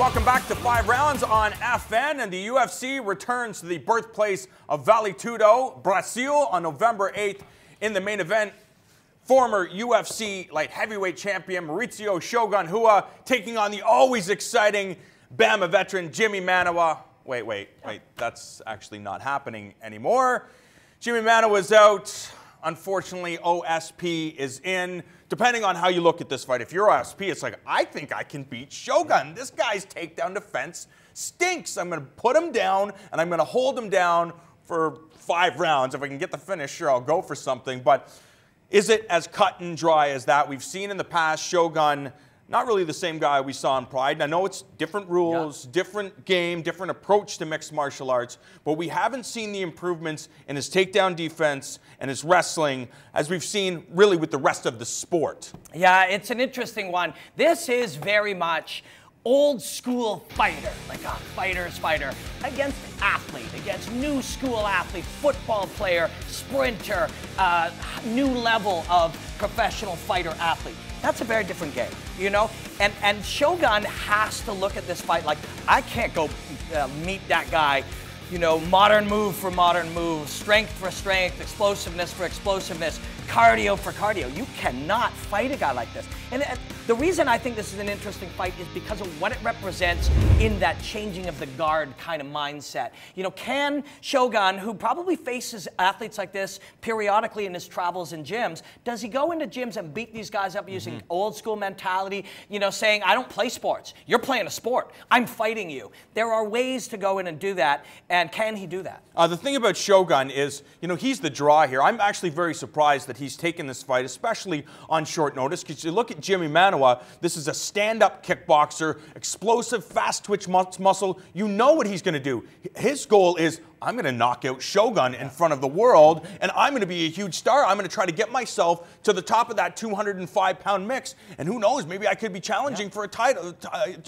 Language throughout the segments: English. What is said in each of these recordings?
Welcome back to 5 Rounds on FN, and the UFC returns to the birthplace of Vale Tudo, Brazil, on November 8th. In the main event, former UFC light heavyweight champion Maurizio Shogun Rua taking on the always exciting Bama veteran Jimmy Manuwa. Wait, that's actually not happening anymore. Jimmy Manuwa's out. Unfortunately, OSP is in. Depending on how you look at this fight, if you're OSP, it's like, I think I can beat Shogun. This guy's takedown defense stinks. I'm going to put him down, and I'm going to hold him down for 5 rounds. If I can get the finish, sure, I'll go for something. But is it as cut and dry as that? We've seen in the past Shogun, not really the same guy we saw in Pride. And I know it's different rules, different game, different approach to mixed martial arts, but we haven't seen the improvements in his takedown defense and his wrestling as we've seen really with the rest of the sport. Yeah, it's an interesting one. This is very much old school fighter, like a fighter's fighter, against athlete, against new school athlete, football player, sprinter, new level of professional fighter athlete. That's a very different game, you know? And Shogun has to look at this fight like, I can't go meet that guy, you know, modern move for modern move, strength for strength, explosiveness for explosiveness, cardio for cardio. You cannot fight a guy like this. And the reason I think this is an interesting fight is because of what it represents in that changing of the guard kind of mindset. You know, can Shogun, who probably faces athletes like this periodically in his travels in gyms, does he go into gyms and beat these guys up using old school mentality, you know, saying, I don't play sports. You're playing a sport. I'm fighting you. There are ways to go in and do that, and can he do that? The thing about Shogun is, you know, he's the draw here. I'm actually very surprised that he's taken this fight, especially on short notice, because you look at Jimmy Manuwa, this is a stand-up kickboxer, explosive, fast-twitch muscle. You know what he's going to do. His goal is, I'm going to knock out Shogun in front of the world, and I'm going to be a huge star. I'm going to try to get myself to the top of that 205-pound mix, and who knows, maybe I could be challenging for a title,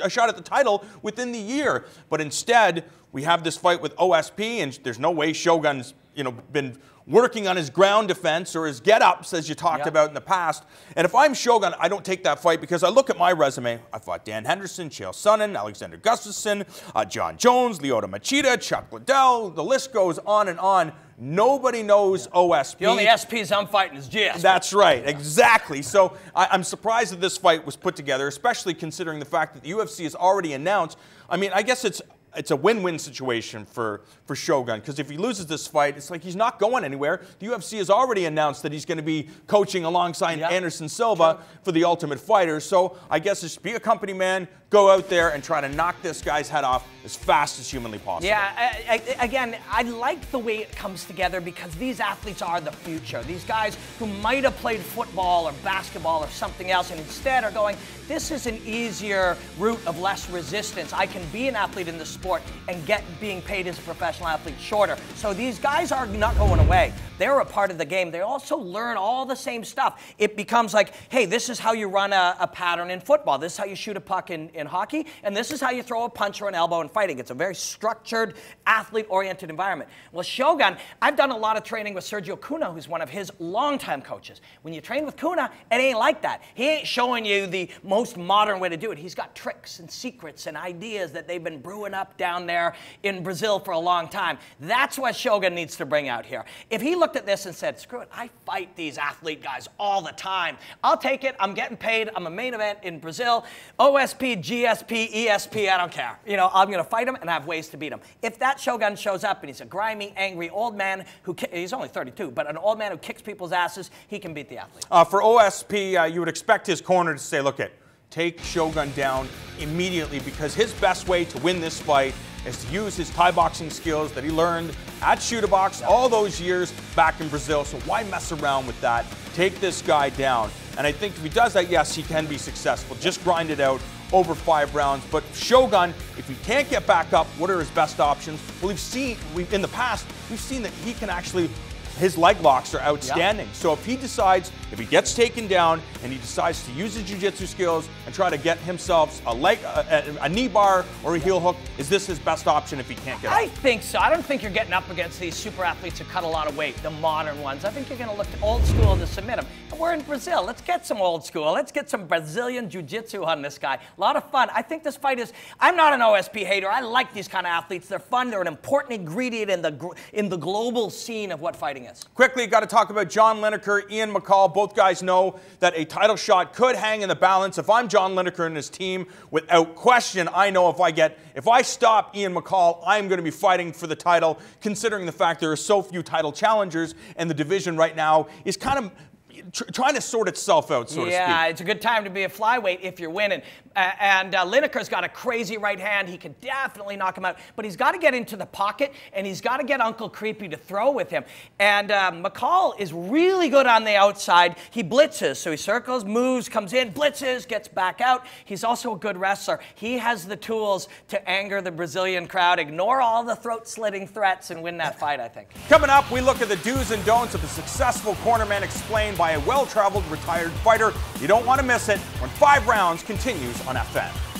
a shot at the title within the year. But instead, we have this fight with OSP, and there's no way Shogun's, you know, been working on his ground defense or his get-ups, as you talked about in the past. And if I'm Shogun, I don't take that fight because I look at my resume. I fought Dan Henderson, Chael Sonnen, Alexander Gustafsson, John Jones, Lyoto Machida, Chuck Liddell. The list goes on and on. Nobody knows OSP. The only SPs I'm fighting is GSP. That's right, exactly. So I'm surprised that this fight was put together, especially considering the fact that the UFC has already announced. I mean, I guess it's a win-win situation for Shogun, because if he loses this fight, it's like he's not going anywhere. The UFC has already announced that he's going to be coaching alongside Anderson Silva for the Ultimate Fighter. So I guess just be a company man, go out there and try to knock this guy's head off as fast as humanly possible. Yeah, again, I like the way it comes together because these athletes are the future. These guys who might have played football or basketball or something else and instead are going, this is an easier route of less resistance. I can be an athlete in the sport and get being paid as a professional athlete shorter. So these guys are not going away. They're a part of the game. They also learn all the same stuff. It becomes like, hey, this is how you run a pattern in football. This is how you shoot a puck in hockey. And this is how you throw a punch or an elbow in fighting. It's a very structured, athlete-oriented environment. Well, Shogun, I've done a lot of training with Sergio Cuna, who's one of his longtime coaches. When you train with Cuna, it ain't like that. He ain't showing you the most modern way to do it. He's got tricks and secrets and ideas that they've been brewing up down there in Brazil for a long time. That's what Shogun needs to bring out here. If he looked at this and said, screw it, I fight these athlete guys all the time. I'll take it. I'm getting paid. I'm a main event in Brazil. OSP, GSP, ESP, I don't care. You know, I'm going to fight him and I have ways to beat him. If that Shogun shows up and he's a grimy, angry old man who, he's only 32, but an old man who kicks people's asses, he can beat the athlete. For OSP, you would expect his corner to say, look, take Shogun down immediately, because his best way to win this fight is to use his Thai boxing skills that he learned at Shoot-A-Box all those years back in Brazil. So why mess around with that? Take this guy down. And I think if he does that, yes, he can be successful. Just grind it out over 5 rounds. But Shogun, if he can't get back up, what are his best options? Well, in the past, we've seen that he can actually his leg locks are outstanding. So if he decides, if he gets taken down and he decides to use his jiu-jitsu skills and try to get himself a knee bar or a heel hook, is this his best option if he can't get up? I think so. I don't think you're getting up against these super athletes who cut a lot of weight, the modern ones. I think you're going to look to old school to submit them. And we're in Brazil. Let's get some old school. Let's get some Brazilian jiu-jitsu on this guy. A lot of fun. I think this fight is, I'm not an OSP hater. I like these kind of athletes. They're fun. They're an important ingredient in the global scene of what fighting is. Quickly, got to talk about John Lineker, Ian McCall. Both guys know that a title shot could hang in the balance. If I'm John Lineker and his team, without question, I know if I stop Ian McCall, I'm going to be fighting for the title, considering the fact there are so few title challengers and the division right now is kind of trying to sort itself out, so to speak. Yeah, it's a good time to be a flyweight if you're winning. Lineker's got a crazy right hand. He can definitely knock him out. But he's got to get into the pocket, and he's got to get Uncle Creepy to throw with him. And McCall is really good on the outside. He blitzes, so he circles, moves, comes in, blitzes, gets back out. He's also a good wrestler. He has the tools to anger the Brazilian crowd, ignore all the throat-slitting threats, and win that fight, I think. Coming up, we look at the do's and don'ts of a successful cornerman explained by a well-traveled retired fighter. You don't want to miss it when 5 Rounds continues on FN.